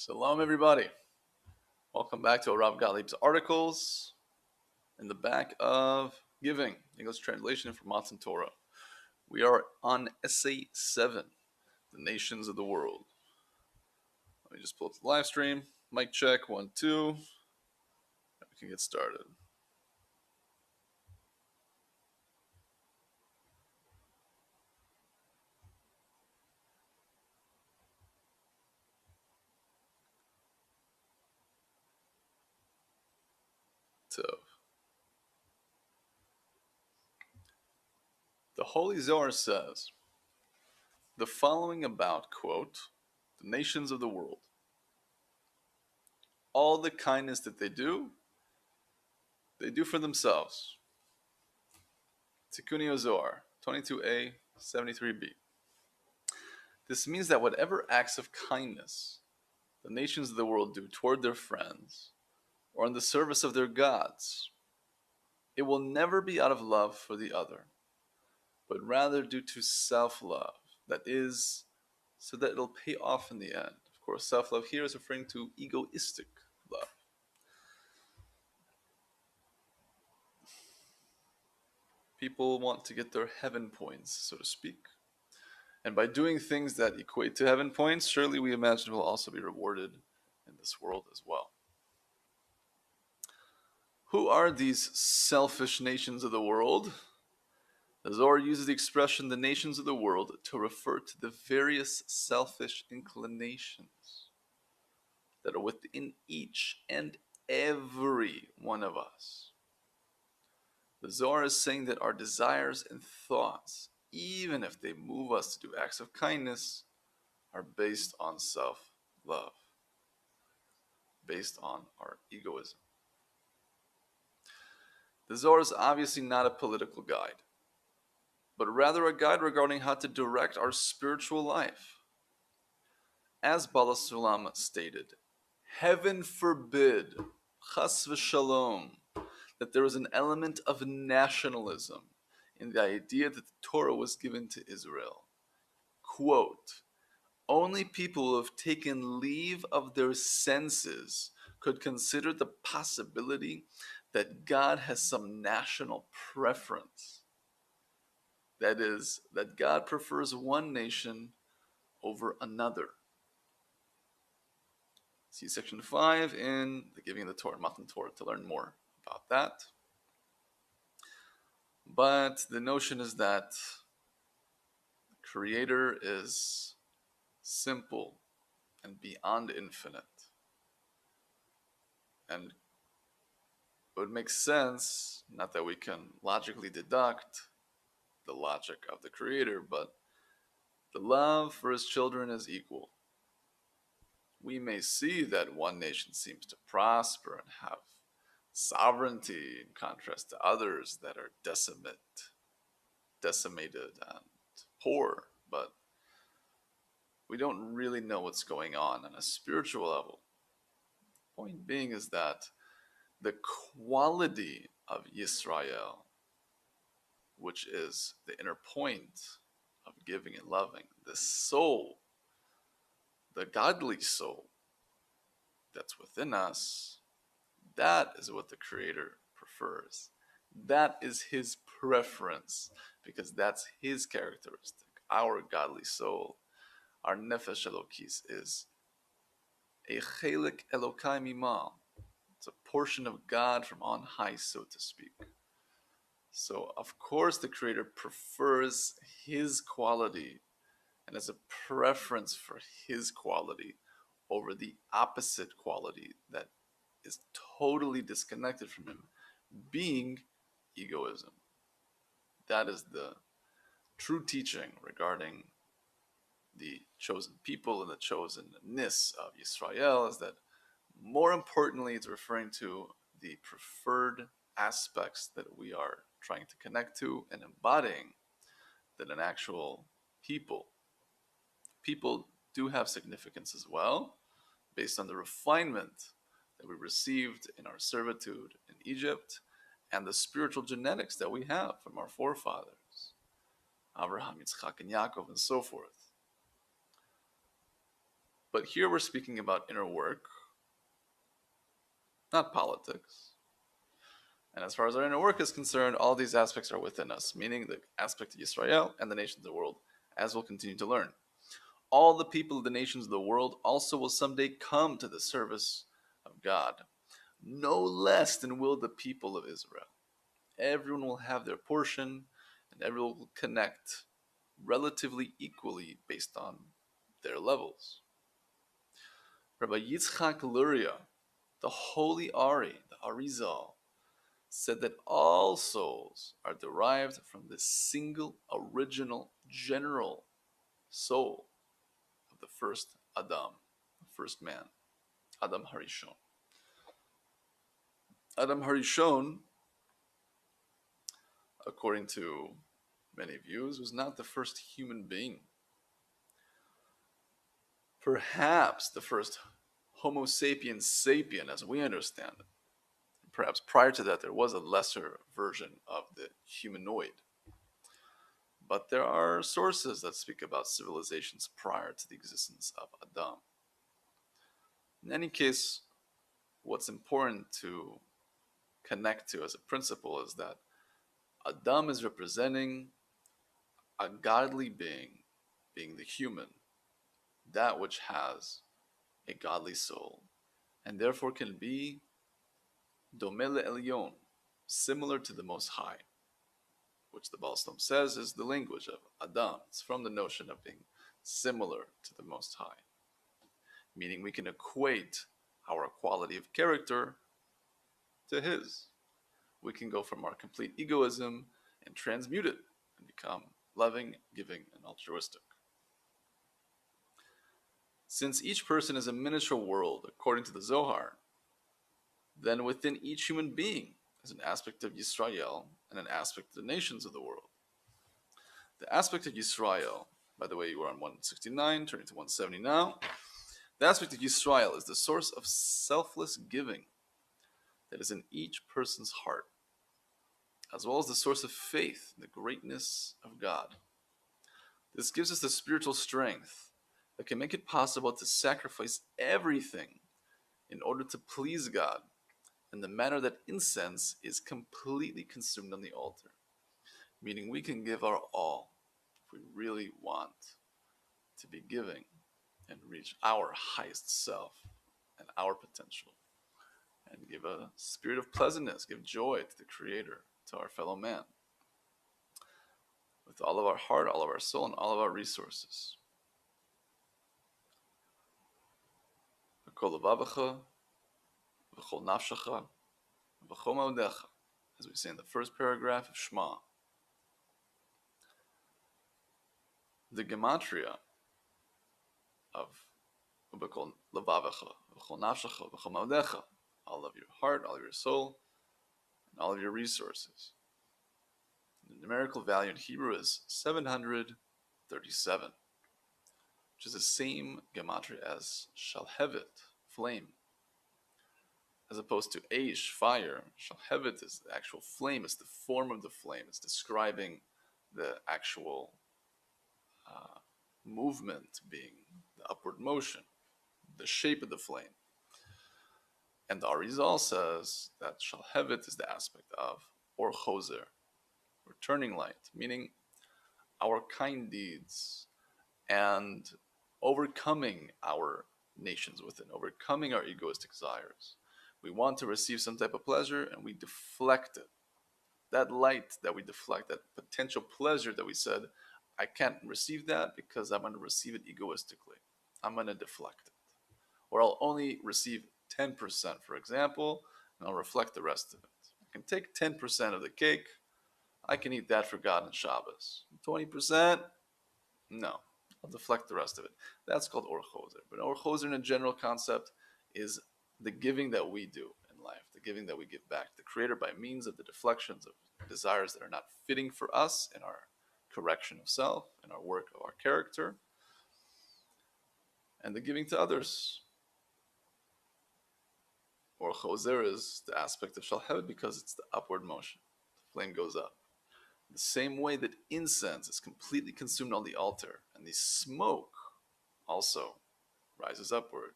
Shalom, everybody. Welcome back to Rav Gottlieb's articles in the back of Giving, English translation from Matan Torah. We are on Essay 7, The Nations of the World. Let me just pull up the live stream. Mic check, 1, 2. And we can get started. So, the Holy Zohar says the following about, quote, the nations of the world. All the kindness that they do for themselves. Tikkuni Zohar, 22a, 73b. This means that whatever acts of kindness the nations of the world do toward their friends or in the service of their gods, it will never be out of love for the other, but rather due to self-love. That is, so that it'll pay off in the end. Of course, self-love here is referring to egoistic love. People want to get their heaven points, so to speak. And by doing things that equate to heaven points, surely we imagine will also be rewarded in this world as well. Who are these selfish nations of the world? The Zohar uses the expression the nations of the world to refer to the various selfish inclinations that are within each and every one of us. The Zohar is saying that our desires and thoughts, even if they move us to do acts of kindness, are based on self-love, based on our egoism. The Zohar is obviously not a political guide, but rather a guide regarding how to direct our spiritual life. As Bala Sulam stated, heaven forbid, chas v'shalom, that there is an element of nationalism in the idea that the Torah was given to Israel. Quote, only people who have taken leave of their senses could consider the possibility that God has some national preference. That is, that God prefers one nation over another. See section 5 in the Giving of the Torah, Matan Torah, to learn more about that. But the notion is that the Creator is simple and beyond infinite. And it would make sense, not that we can logically deduct the logic of the Creator, but the love for his children is equal. We may see that one nation seems to prosper and have sovereignty in contrast to others that are decimated and poor, but we don't really know what's going on a spiritual level. Point being is that the quality of Yisrael, which is the inner point of giving and loving, the soul, the godly soul that's within us, that is what the Creator prefers. That is his preference, because that's his characteristic. Our godly soul, our nefesh elokis, is a chelik elokai mimah. It's a portion of God from on high, so to speak. So, of course, the Creator prefers his quality and has a preference for his quality over the opposite quality that is totally disconnected from him, being egoism. That is the true teaching regarding the chosen people and the chosenness of Yisrael, is that more importantly it's referring to the preferred aspects that we are trying to connect to and embodying than an actual people. People do have significance as well, based on the refinement that we received in our servitude in Egypt and the spiritual genetics that we have from our forefathers, Abraham, Yitzchak, and Yaakov, and so forth. But here we're speaking about inner work, not politics. And as far as our inner work is concerned, all these aspects are within us, meaning the aspect of Israel and the nations of the world, as we'll continue to learn. All the people of the nations of the world also will someday come to the service of God, no less than will the people of Israel. Everyone will have their portion, and everyone will connect relatively equally based on their levels. Rabbi Yitzchak Luria, the holy Ari, the Arizal, said that all souls are derived from the single, original, general soul of the first Adam, the first man, Adam Harishon. Adam Harishon, according to many views, was not the first human being. Perhaps the first Homo sapiens sapien, as we understand it. Perhaps prior to that, there was a lesser version of the humanoid. But there are sources that speak about civilizations prior to the existence of Adam. In any case, what's important to connect to as a principle is that Adam is representing a godly being the human, that which has a godly soul, and therefore can be domele elyon, similar to the Most High, which the Baal Shalom says is the language of Adam. It's from the notion of being similar to the Most High, meaning we can equate our quality of character to his. We can go from our complete egoism and transmute it and become loving, giving, and altruistic. Since each person is a miniature world according to the Zohar, then within each human being is an aspect of Yisrael and an aspect of the nations of the world. The aspect of Yisrael, by the way, you are on 169, turning to 170 now. The aspect of Yisrael is the source of selfless giving that is in each person's heart, as well as the source of faith in the greatness of God. This gives us the spiritual strength that can make it possible to sacrifice everything in order to please God in the manner that incense is completely consumed on the altar. Meaning we can give our all if we really want to be giving and reach our highest self and our potential. And give a spirit of pleasantness, give joy to the Creator, to our fellow man, with all of our heart, all of our soul, and all of our resources. As we say in the first paragraph of Shema. The gematria of all of your heart, all of your soul, and all of your resources. The numerical value in Hebrew is 737, which is the same gematria as shalhevet, flame. As opposed to Aish, fire, shalhevet is the actual flame, it's the form of the flame, it's describing the actual movement being the upward motion, the shape of the flame. And the Arizal says that Shalhevet is the aspect of Or Choser, returning light, meaning our kind deeds and overcoming our nations within, overcoming our egoistic desires. We want to receive some type of pleasure and we deflect it. That light that we deflect, that potential pleasure that we said, I can't receive that because I'm going to receive it egoistically. I'm going to deflect it. Or I'll only receive 10%, for example, and I'll reflect the rest of it. I can take 10% of the cake. I can eat that for God on Shabbos. 20%? No. I'll deflect the rest of it. That's called Or Choser. But Or Choser in a general concept is the giving that we do in life, the giving that we give back to the Creator by means of the deflections of desires that are not fitting for us in our correction of self, in our work of our character, and the giving to others. Or Choser is the aspect of Shalhevet because it's the upward motion. The flame goes up. The same way that incense is completely consumed on the altar, and the smoke also rises upward,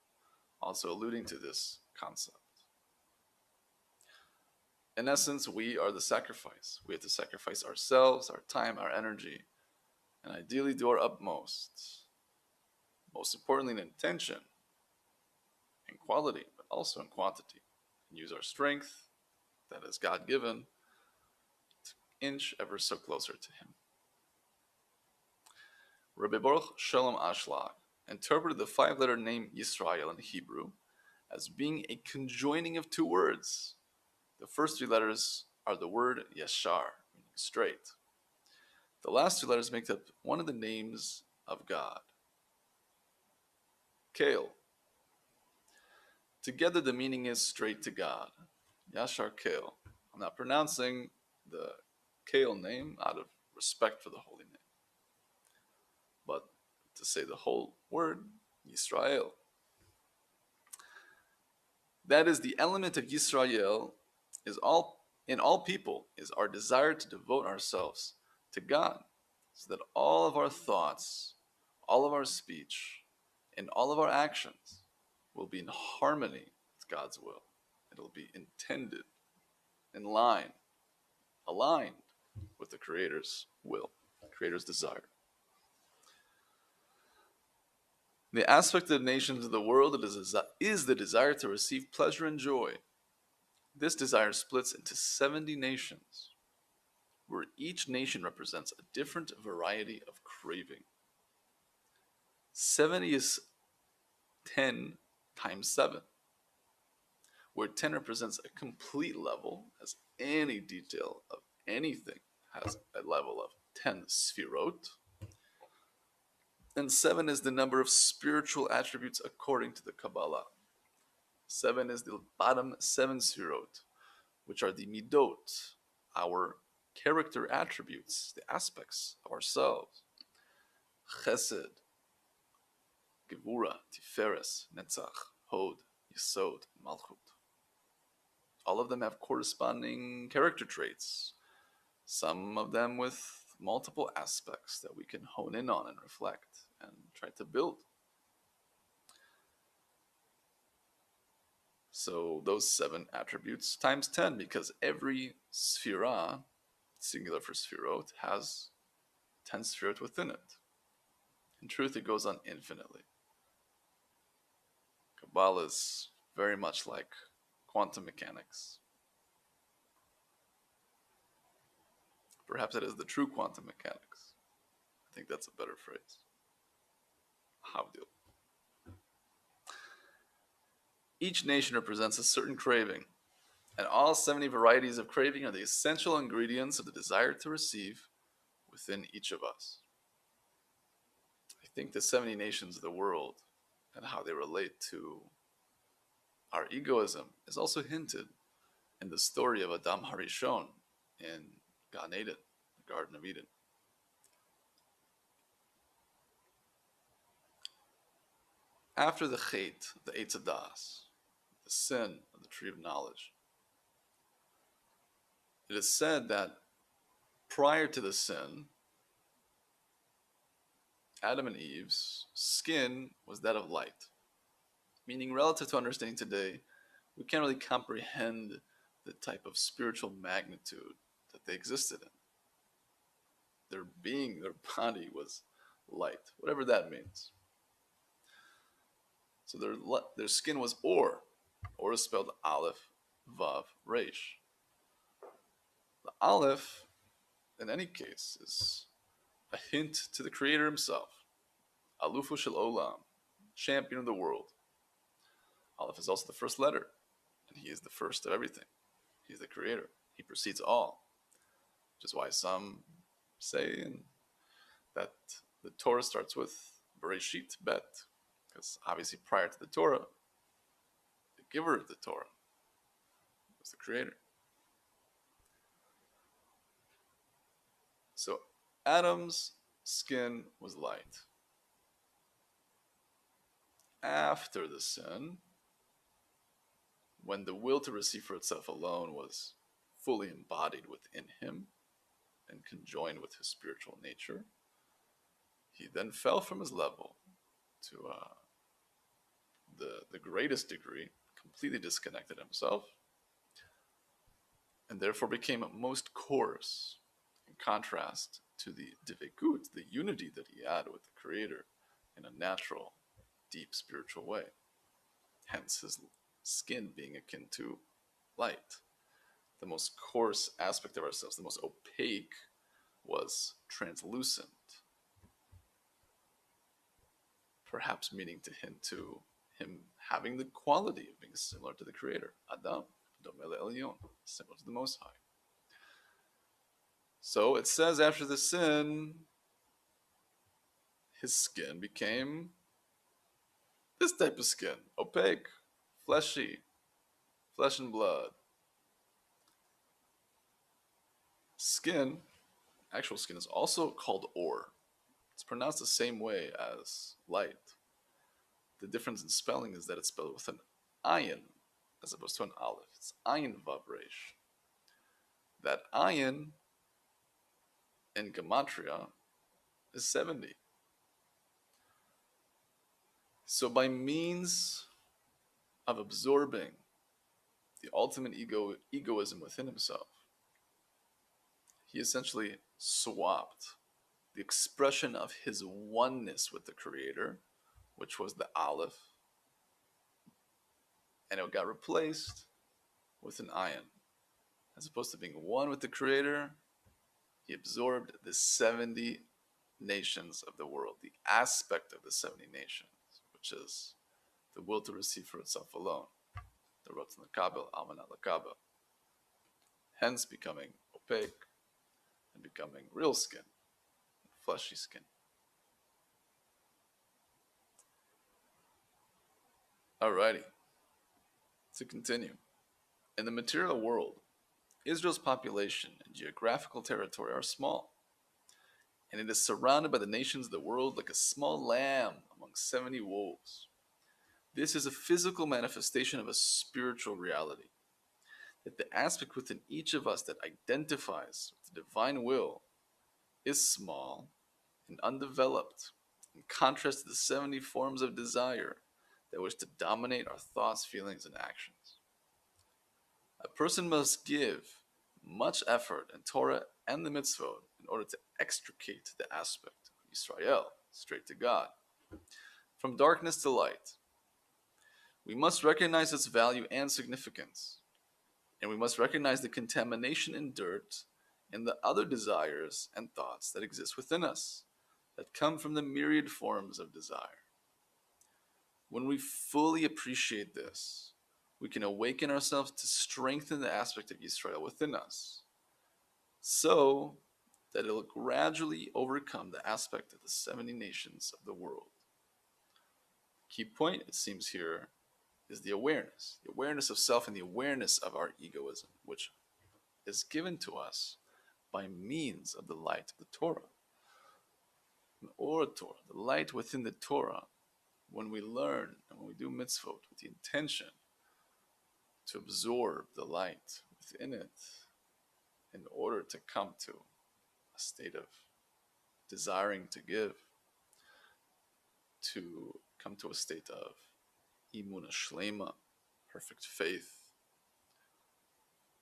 also alluding to this concept. In essence, we are the sacrifice. We have to sacrifice ourselves, our time, our energy, and ideally do our utmost. Most importantly, in intention, in quality, but also in quantity. And use our strength that is God given to inch ever so closer to Him. Rabbi Baruch Shalom Ashlag interpreted the 5-letter name Yisrael in Hebrew as being a conjoining of 2 words. The first 3 letters are the word Yashar, meaning straight. The last 2 letters make up one of the names of God, Kael. Together the meaning is straight to God, Yashar Kael. I'm not pronouncing the Kael name out of respect for the holy name, but to say the whole word, Yisrael. That is, the element of Yisrael is in all people is our desire to devote ourselves to God, so that all of our thoughts, all of our speech, and all of our actions will be in harmony with God's will. It'll be intended, in line, aligned with the Creator's will, the Creator's desire. The aspect of the nations of the world is the desire to receive pleasure and joy. This desire splits into 70 nations, where each nation represents a different variety of craving. 70 is 10 times 7, where 10 represents a complete level, as any detail of anything has a level of 10 sfirot, and 7 is the number of spiritual attributes according to the Kabbalah. 7 is the bottom 7 sfirot, which are the midot, our character attributes, the aspects of ourselves. Chesed, Gevura, Tiferes, Netzach, Hod, Yesod, Malchut. All of them have corresponding character traits, some of them with multiple aspects that we can hone in on and reflect and try to build. So those 7 attributes times 10, because every sphira, singular for sphirot, has 10 sphirot within it. In truth, it goes on infinitely. Kabbalah is very much like quantum mechanics. Perhaps it is the true quantum mechanics. I think that's a better phrase. Havdil. Each nation represents a certain craving, and all 70 varieties of craving are the essential ingredients of the desire to receive within each of us. I think the 70 nations of the world and how they relate to our egoism is also hinted in the story of Adam Harishon in Gan Eden, the Garden of Eden. After the Chet, the Eitz Hadas, the sin of the tree of knowledge, it is said that prior to the sin, Adam and Eve's skin was that of light. Meaning, relative to understanding today, we can't really comprehend the type of spiritual magnitude that they existed in. Their being, their body was light, whatever that means. So their skin was or. Or is spelled Aleph, Vav, Resh. The Aleph, in any case, is a hint to the Creator Himself. Alufu Shel Olam, champion of the world. Aleph is also the first letter, and He is the first of everything. He is the Creator. He precedes all, which is why some say that the Torah starts with Bereshit Bet, because obviously prior to the Torah, the giver of the Torah was the Creator. So Adam's skin was light. After the sin, when the will to receive for itself alone was fully embodied within him and conjoined with his spiritual nature, he then fell from his level to the greatest degree, completely disconnected himself, and therefore became most coarse, in contrast to the Dvekut, the unity that he had with the Creator in a natural, deep spiritual way. Hence his skin being akin to light. The most coarse aspect of ourselves, the most opaque, was translucent, perhaps meaning to hint to him having the quality of being similar to the Creator, Adam, Domele Elyon, similar to the Most High. So it says after the sin, his skin became this type of skin, opaque, fleshy, flesh and blood. Skin, actual skin, is also called ore. It's pronounced the same way as light. The difference in spelling is that it's spelled with an ayin as opposed to an aleph. It's ayin vav resh. That ayin in gematria is 70. So by means of absorbing the ultimate egoism within himself, he essentially swapped the expression of his oneness with the Creator, which was the aleph, and it got replaced with an ayin. As opposed to being one with the Creator, he absorbed the 70 nations of the world, the aspect of the 70 nations, which is the will to receive for itself alone, the Rotzon Lakabel, Almanat Lakabel, hence becoming opaque and becoming real skin, fleshy skin. Alrighty, to continue. In the material world, Israel's population and geographical territory are small, and it is surrounded by the nations of the world like a small lamb among 70 wolves. This is a physical manifestation of a spiritual reality, that the aspect within each of us that identifies with the divine will is small and undeveloped, in contrast to the 70 forms of desire that wish to dominate our thoughts, feelings, and actions. A person must give much effort in Torah and the mitzvot in order to extricate the aspect of Yisrael, straight to God, from darkness to light. We must recognize its value and significance, and we must recognize the contamination and dirt and the other desires and thoughts that exist within us, that come from the myriad forms of desire. When we fully appreciate this, we can awaken ourselves to strengthen the aspect of Yisrael within us, so that it will gradually overcome the aspect of the 70 nations of the world. Key point, it seems here, is the awareness of self and the awareness of our egoism, which is given to us by means of the light of the Torah. An orator, the light within the Torah, when we learn and when we do mitzvot with the intention to absorb the light within it in order to come to a state of desiring to give, to come to a state of imuna shlema, perfect faith,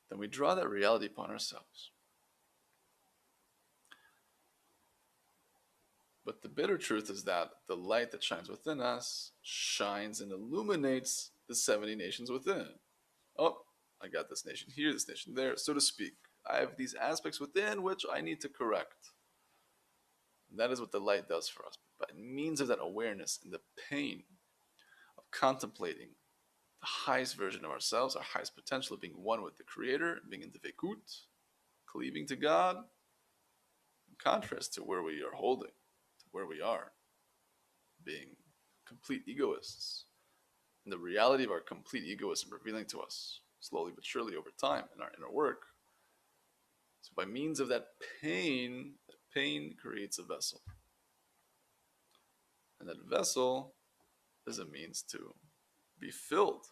then we draw that reality upon ourselves. But the bitter truth is that the light that shines within us shines and illuminates the 70 nations within. Oh, I got this nation here, this nation there, so to speak. I have these aspects within which I need to correct. And that is what the light does for us. By means of that awareness and the pain of contemplating the highest version of ourselves, our highest potential of being one with the Creator, being in Dvekut, cleaving to God, in contrast to where we are holding, to where we are, being complete egoists. And the reality of our complete egoism revealing to us, slowly but surely over time in our inner work. So by means of that pain creates a vessel. And that vessel is a means to be filled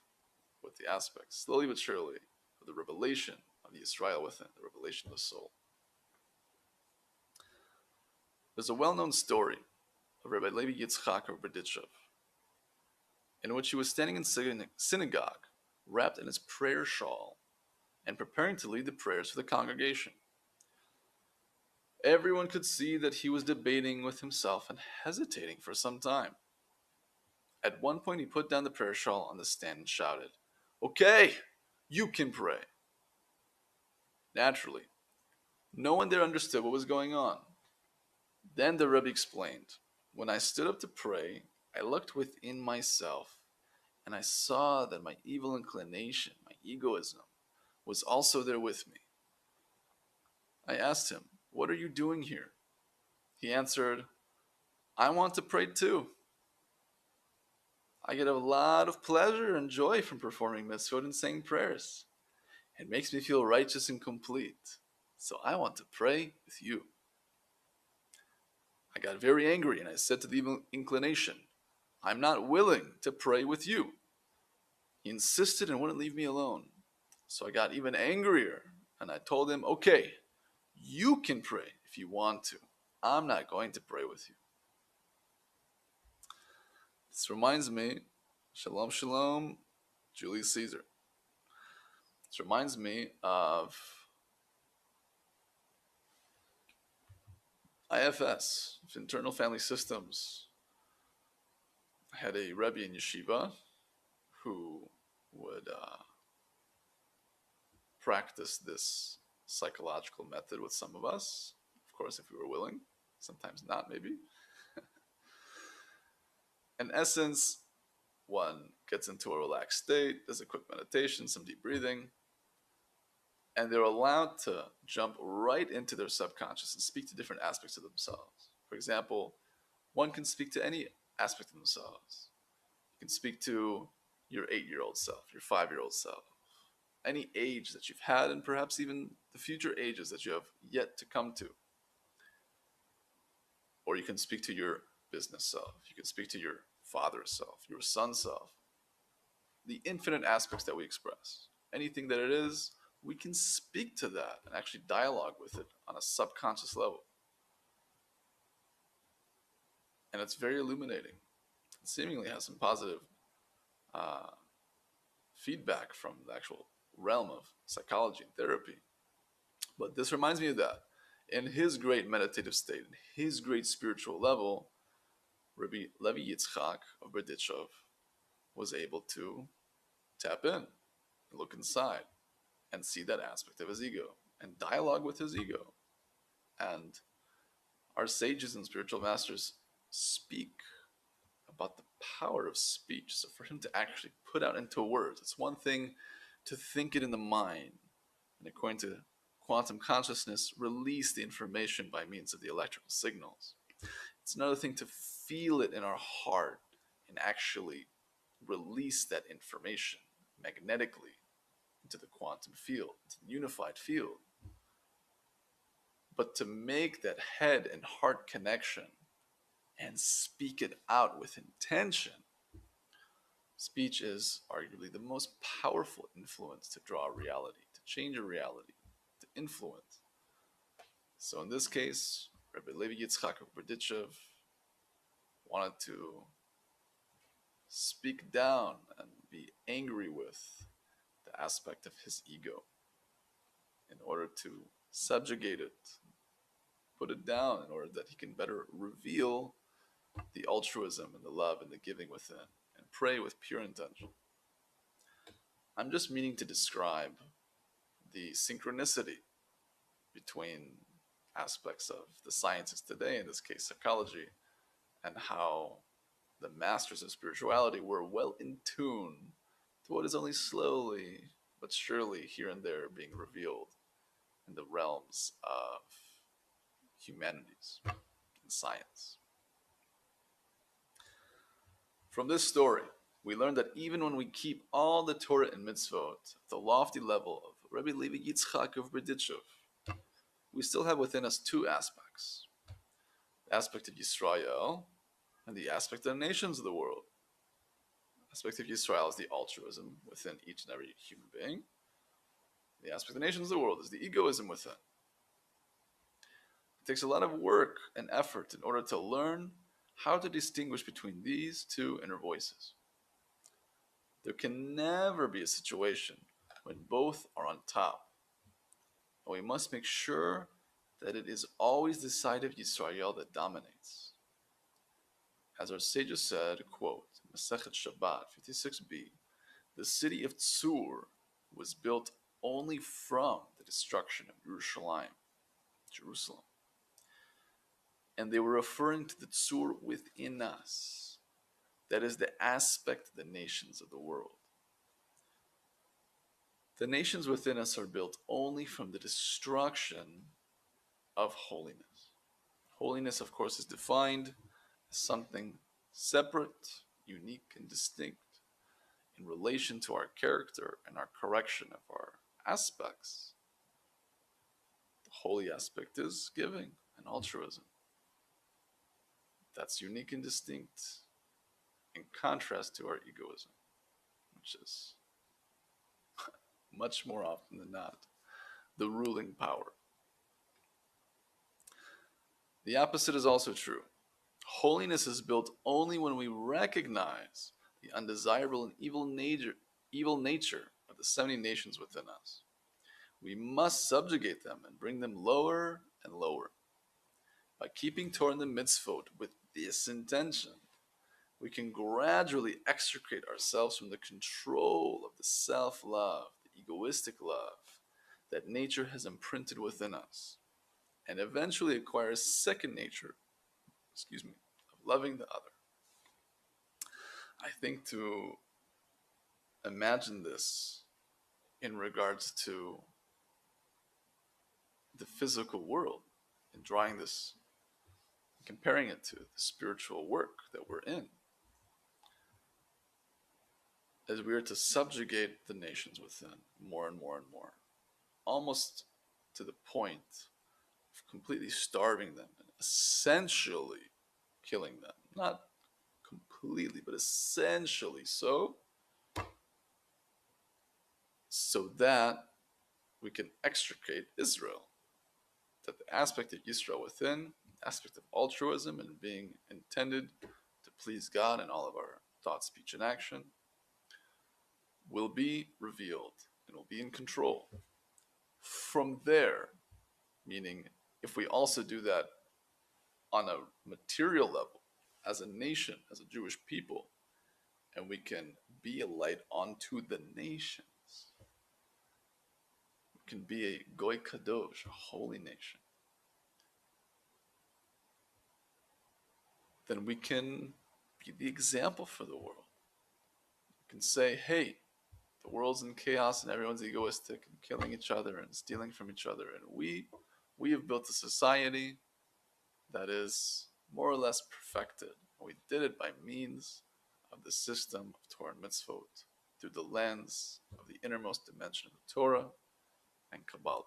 with the aspects, slowly but surely, of the revelation of the Yisrael within, the revelation of the soul. There's a well-known story of Rabbi Levi Yitzchak of Berditchev. in which he was standing in synagogue, wrapped in his prayer shawl, and preparing to lead the prayers for the congregation. Everyone could see that he was debating with himself and hesitating for some time. At one point, he put down the prayer shawl on the stand and shouted, "Okay, you can pray." Naturally, no one there understood what was going on. Then the Rebbe explained, "When I stood up to pray, I looked within myself, and I saw that my evil inclination, my egoism, was also there with me. I asked him, 'What are you doing here?' He answered, 'I want to pray too. I get a lot of pleasure and joy from performing mitzvot and saying prayers. It makes me feel righteous and complete. So I want to pray with you.' I got very angry and I said to the evil inclination, 'I'm not willing to pray with you.' He insisted and wouldn't leave me alone. So I got even angrier and I told him, 'Okay, you can pray if you want to. I'm not going to pray with you.'" This reminds me, Shalom Shalom, Julius Caesar. This reminds me of IFS, Internal Family Systems. I had a Rebbe in yeshiva who would practice this psychological method with some of us. Of course, if we were willing. Sometimes not, maybe. In essence, one gets into a relaxed state, does a quick meditation, some deep breathing, and they're allowed to jump right into their subconscious and speak to different aspects of themselves. For example, one can speak to any aspect of themselves. You can speak to your 8-year-old self, your 5-year-old self, any age that you've had, and perhaps even the future ages that you have yet to come to. Or you can speak to your business self. You can speak to your father's self, your son's self. The infinite aspects that we express. Anything that it is, we can speak to that and actually dialogue with it on a subconscious level. And it's very illuminating. It seemingly has some positive uh, feedback from the actual realm of psychology and therapy. But this reminds me of that. In his great meditative state, in his great spiritual level, Rabbi Levi Yitzchak of Berdichev was able to tap in, look inside, and see that aspect of his ego, and dialogue with his ego. And our sages and spiritual masters speak about the power of speech. So for him to actually put out into words, it's one thing to think it in the mind, and according to quantum consciousness, release the information by means of the electrical signals. It's another thing to feel it in our heart and actually release that information magnetically into the quantum field, into the unified field. But to make that head and heart connection and speak it out with intention, speech is arguably the most powerful influence to draw a reality, to change a reality, to influence. So in this case, Rabbi Levi Yitzchak of Berdichev wanted to speak down and be angry with the aspect of his ego in order to subjugate it, put it down in order that he can better reveal the altruism and the love and the giving within and pray with pure intention. I'm just meaning to describe the synchronicity between aspects of the sciences today, in this case psychology, and how the masters of spirituality were well in tune to what is only slowly but surely here and there being revealed in the realms of humanities and science. From this story, we learn that even when we keep all the Torah and mitzvot at the lofty level of Rabbi Levi Yitzchak of Berdichev, we still have within us two aspects: the aspect of Yisrael and the aspect of the nations of the world. The aspect of Yisrael is the altruism within each and every human being. The aspect of the nations of the world is the egoism within. It takes a lot of work and effort in order to learn how to distinguish between these two inner voices. There can never be a situation when both are on top. And we must make sure that it is always the side of Yisrael that dominates. As our sages said, quote, Masechet Shabbat 56b, the city of Tzur was built only from the destruction of Jerusalem. And they were referring to the Tzur within us. That is the aspect of the nations of the world. The nations within us are built only from the destruction of holiness. Holiness, of course, is defined as something separate, unique, and distinct in relation to our character and our correction of our aspects. The holy aspect is giving and altruism. That's unique and distinct in contrast to our egoism, which is much more often than not the ruling power. The opposite is also true. Holiness is built only when we recognize the undesirable and evil nature of the 70 nations within us. We must subjugate them and bring them lower and lower. By keeping Torah and the mitzvot with this intention, we can gradually extricate ourselves from the control of the self-love, the egoistic love that nature has imprinted within us, and eventually acquire a second nature, of loving the other. I think to imagine this in regards to the physical world and drawing this, comparing it to the spiritual work that we're in, as we are to subjugate the nations within more and more and more, almost to the point of completely starving them and essentially killing them. Not completely, but essentially so that we can extricate Israel. That the aspect of Israel within, aspect of altruism and being intended to please God in all of our thought, speech, and action, will be revealed and will be in control. From there, meaning if we also do that on a material level, as a nation, as a Jewish people, and we can be a light onto the nations, we can be a Goy Kadosh, a holy nation, then we can be the example for the world. We can say, hey, the world's in chaos and everyone's egoistic and killing each other and stealing from each other, and we have built a society that is more or less perfected. We did it by means of the system of Torah and Mitzvot, through the lens of the innermost dimension of the Torah and Kabbalah.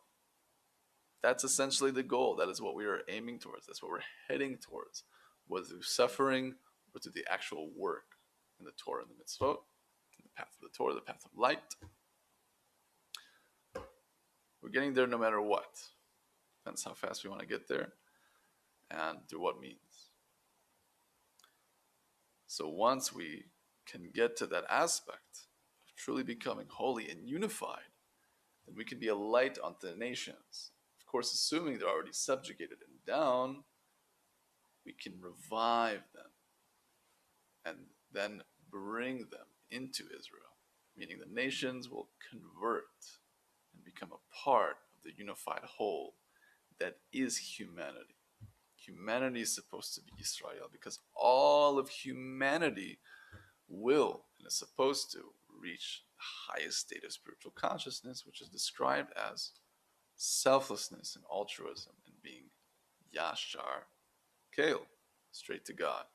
That's essentially the goal. That is what we are aiming towards. That's what we're heading towards, whether through suffering or through the actual work in the Torah and the Mitzvot, in the path of the Torah, the path of light. We're getting there no matter what. Depends how fast we want to get there and through what means. So once we can get to that aspect of truly becoming holy and unified, then we can be a light unto the nations. Of course, assuming they're already subjugated and down, we can revive them and then bring them into Israel, meaning the nations will convert and become a part of the unified whole that is humanity. Humanity is supposed to be Israel because all of humanity will and is supposed to reach the highest state of spiritual consciousness, which is described as selflessness and altruism and being Yashar Kale, straight to God.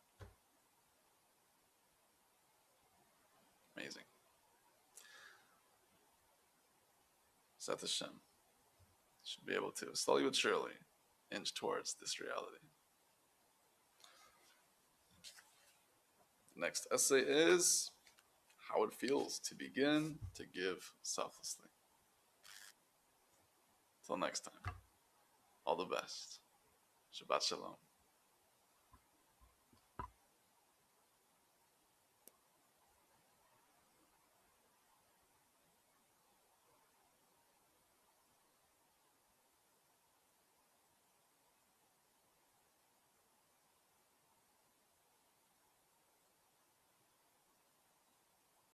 Amazing. Seth Hashem should be able to, slowly but surely, inch towards this reality. The next essay is how it feels to begin to give selflessly. Till next time, all the best. Shabbat Shalom.